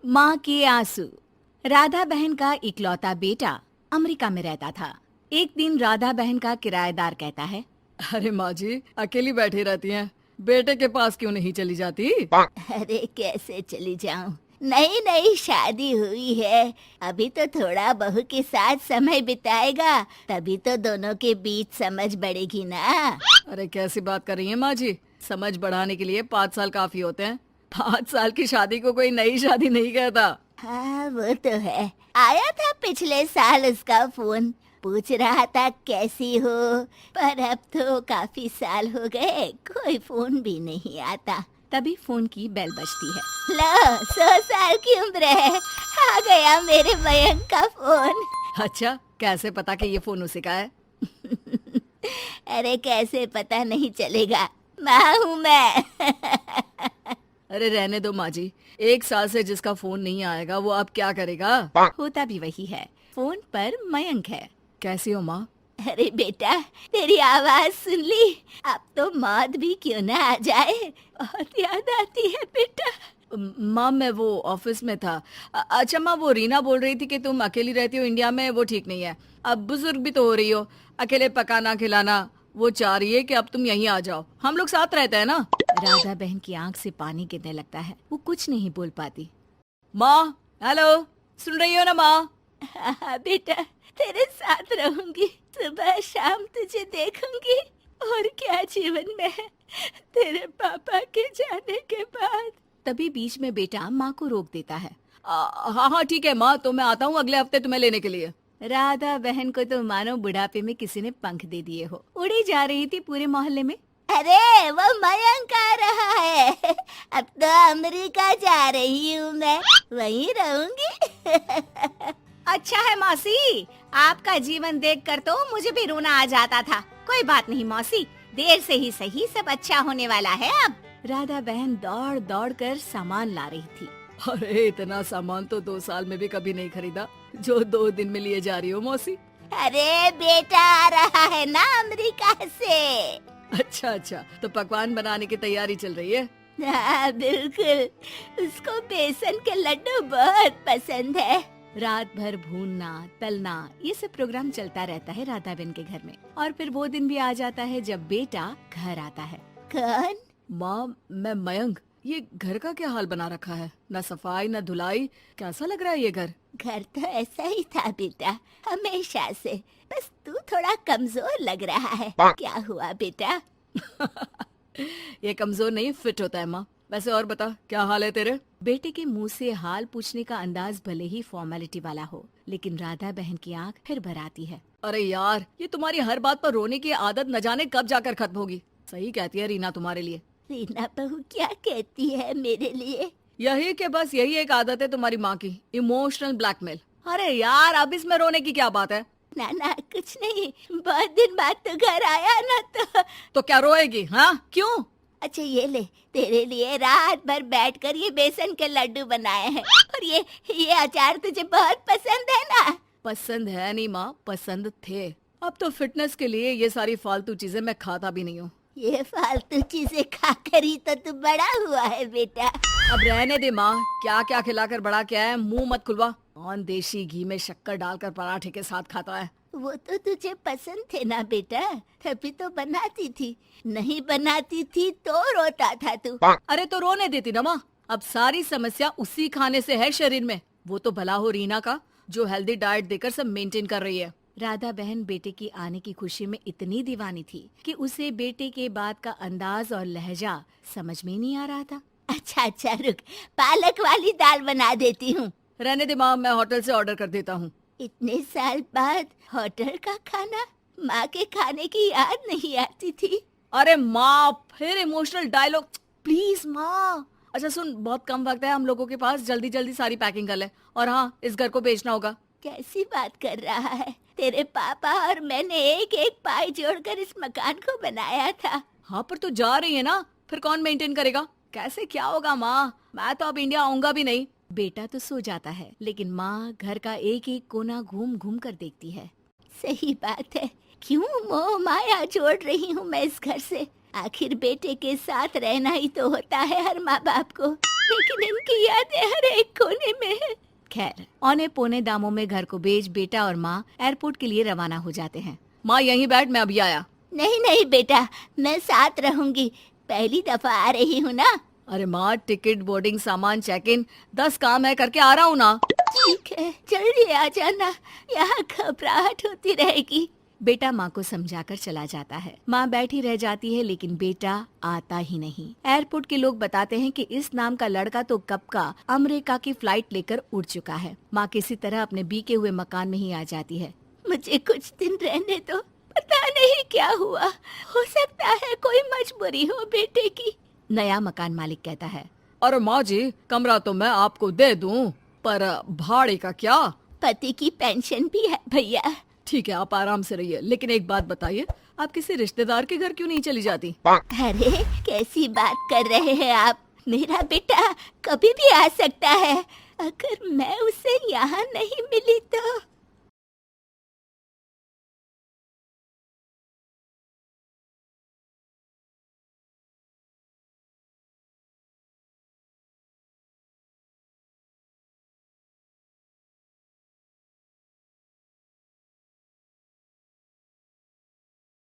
माँ के आंसू। राधा बहन का इकलौता बेटा अमेरिका में रहता था। एक दिन राधा बहन का किराएदार कहता है, अरे माँ जी अकेली बैठी रहती हैं, बेटे के पास क्यों नहीं चली जाती? अरे कैसे चली जाऊं, नई नई शादी हुई है। अभी तो थोड़ा बहू के साथ समय बिताएगा, तभी तो दोनों के बीच समझ बढ़ेगी ना। अरे कैसी बात कर रही हैं माँ जी, समझ बढ़ाने के लिए 5 साल काफी होते हैं। 5 साल की शादी को कोई नई शादी नहीं कहता। हाँ वो तो है। आया था पिछले साल उसका फोन, पूछ रहा था कैसी हो, पर अब तो काफी साल हो गए, कोई फोन भी नहीं आता। तभी फोन की बेल बजती है। लो 100 साल की उम्र है, आ गया मेरे मयंक का फोन। अच्छा, कैसे पता कि ये फोन उसी का है? अरे कैसे पता नहीं चलेगा, माँ हूँ मैं। अरे रहने दो माँ जी, 1 साल से जिसका फोन नहीं आएगा वो अब क्या करेगा? होता भी वही है। फोन पर मयंक है। कैसी हो माँ? अरे बेटा, तेरी आवाज सुन ली, अब तो मौत भी क्यों ना आ जाए, बहुत याद आती है बेटा। माँ मैं वो ऑफिस में था। अच्छा माँ, वो रीना बोल रही थी कि तुम अकेली रहती हो इंडिया में, वो ठीक नहीं है। अब बुजुर्ग भी तो हो रही हो, अकेले पकाना खिलाना, वो चाह रही है कि अब तुम यहीं आ जाओ, हम लोग साथ रहते हैं ना। राधा बहन की आंख से पानी गिरने लगता है। वो कुछ नहीं बोल पाती। माँ हेलो, सुन रही हो ना माँ? हाँ बेटा, तेरे साथ रहूंगी, सुबह शाम तुझे देखूंगी, और क्या जीवन में है तेरे पापा के जाने के बाद। तभी बीच में बेटा माँ को रोक देता है। हाँ हाँ ठीक है माँ, तो मैं आता हूँ अगले हफ्ते तुम्हें लेने के लिए। राधा बहन को तो मानो बुढ़ापे में किसी ने पंख दे दिए हो। उड़ी जा रही थी पूरे मोहल्ले में। अरे वो मयंक आ रहा है, अब तो अमेरिका जा रही हूँ मैं, वहीं रहूंगी। अच्छा है मौसी, आपका जीवन देखकर तो मुझे भी रोना आ जाता था। कोई बात नहीं मौसी, देर से ही सही, सब अच्छा होने वाला है अब। राधा बहन दौड़ दौड़ कर सामान ला रही थी। अरे इतना सामान तो 2 साल में भी कभी नहीं खरीदा जो 2 दिन में लिए जा रही हो मौसी। अरे बेटा आ रहा है ना अमेरिका से। अच्छा अच्छा, तो पकवान बनाने की तैयारी चल रही है? हाँ बिल्कुल, उसको बेसन के लड्डू बहुत पसंद है। रात भर भूनना तलना ये सब प्रोग्राम चलता रहता है राधा बहन के घर में। और फिर वो दिन भी आ जाता है जब बेटा घर आता है। कौन? माँ मैं मयंक। ये घर का क्या हाल बना रखा है, न सफाई न धुलाई, कैसा लग रहा है ये घर? घर तो ऐसा ही था बेटा, हमेशा से, बस तू थोड़ा कमजोर लग रहा है। क्या हुआ बेटा? ये कमजोर नहीं फिट होता है माँ। वैसे और बता, क्या हाल है तेरे? बेटे के मुंह से हाल पूछने का अंदाज भले ही फॉर्मेलिटी वाला हो, लेकिन राधा बहन की आंख फिर भर आती है। अरे यार, ये तुम्हारी हर बात पर रोने की आदत न जाने कब जाकर खत्म होगी। सही कहती है रीना तुम्हारे लिए। रीना बहू क्या कहती है मेरे लिए? यही के बस यही एक आदत है तुम्हारी माँ की, इमोशनल ब्लैकमेल। अरे यार, अब इसमें रोने की क्या बात है? ना ना कुछ नहीं, बहुत दिन बाद तो घर आया ना तो क्या रोएगी? हाँ क्यों? अच्छा ये ले, तेरे लिए रात भर बैठकर ये बेसन के लड्डू बनाए हैं, और ये अचार तुझे बहुत पसंद है ना? पसंद है नहीं माँ, पसंद थे। अब तो फिटनेस के लिए ये सारी फालतू चीजें मैं खाता भी नहीं हूँ। ये फालतू चीजें खाकर ही तो तू बड़ा हुआ है बेटा। अब रहने दे माँ, क्या क्या खिलाकर बड़ा किया है, मुंह मत खुलवा। कौन देशी घी में शक्कर डालकर पराठे के साथ खाता है? वो तो तुझे पसंद थे ना बेटा, तभी तो बनाती थी, नहीं बनाती थी तो रोता था तू। अरे तो रोने देती ना माँ, अब सारी समस्या उसी खाने से है शरीर में। वो तो भला हो रीना का, जो हेल्दी डाइट देकर सब मेंटेन कर रही है। राधा बहन बेटे की आने की खुशी में इतनी दीवानी थी कि उसे बेटे के बात का अंदाज और लहजा समझ में नहीं आ रहा था। अच्छा अच्छा रुक, पालक वाली दाल बना देती हूँ। रहने दे माँ, मैं होटल से ऑर्डर कर देता हूँ। इतने साल बाद होटल का खाना, माँ के खाने की याद नहीं आती थी। अरे माँ, फिर इमोशनल डायलॉग, प्लीज माँ। अच्छा सुन, बहुत कम वक्त है हम लोगों के पास, जल्दी जल्दी सारी पैकिंग कर ले। और हाँ, इस घर को बेचना होगा। कैसी बात कर रहा है? तेरे पापा और मैंने एक एक पाई जोड़कर इस मकान को बनाया था। हाँ पर तू जा रही है ना, फिर कौन मेंटेन करेगा? कैसे क्या होगा माँ, मैं तो अब इंडिया आऊंगा भी नहीं। बेटा तो सो जाता है, लेकिन माँ घर का एक एक कोना घूम घूम कर देखती है। सही बात है, क्यों मोह माया जोड़ रही हूँ मैं इस घर से? आखिर बेटे के साथ रहना ही तो होता है हर माँ बाप को। लेकिन इनकी यादें हर एक कोने में है। खैर, औने पौने दामों में घर को बेच बेटा और माँ एयरपोर्ट के लिए रवाना हो जाते हैं। माँ यहीं बैठ, मैं अभी आया। नहीं नहीं बेटा, मैं साथ रहूंगी, पहली दफा आ रही हूँ ना। अरे माँ, टिकट, बोर्डिंग, सामान, चेक इन, 10 काम है, करके आ रहा हूँ ना। ठीक है, जल्दी आ जाना, यहाँ घबराहट होती रहेगी। बेटा माँ को समझाकर चला जाता है। माँ बैठी रह जाती है लेकिन बेटा आता ही नहीं। एयरपोर्ट के लोग बताते हैं कि इस नाम का लड़का तो कब का अमेरिका की फ्लाइट लेकर उड़ चुका है। माँ किसी तरह अपने बीके हुए मकान में ही आ जाती है। मुझे कुछ दिन रहने दो, पता नहीं क्या हुआ, हो सकता है कोई मजबूरी हो बेटे की। नया मकान मालिक कहता है। अरे माँ जी, कमरा तो मैं आपको दे दूँ, पर भाड़े का क्या? पति की पेंशन भी है भैया। ठीक है, आप आराम से रहिए, लेकिन एक बात बताइए, आप किसी रिश्तेदार के घर क्यों नहीं चली जाती? अरे कैसी बात कर रहे हैं आप, मेरा बेटा कभी भी आ सकता है। अगर मैं उसे यहाँ नहीं मिली तो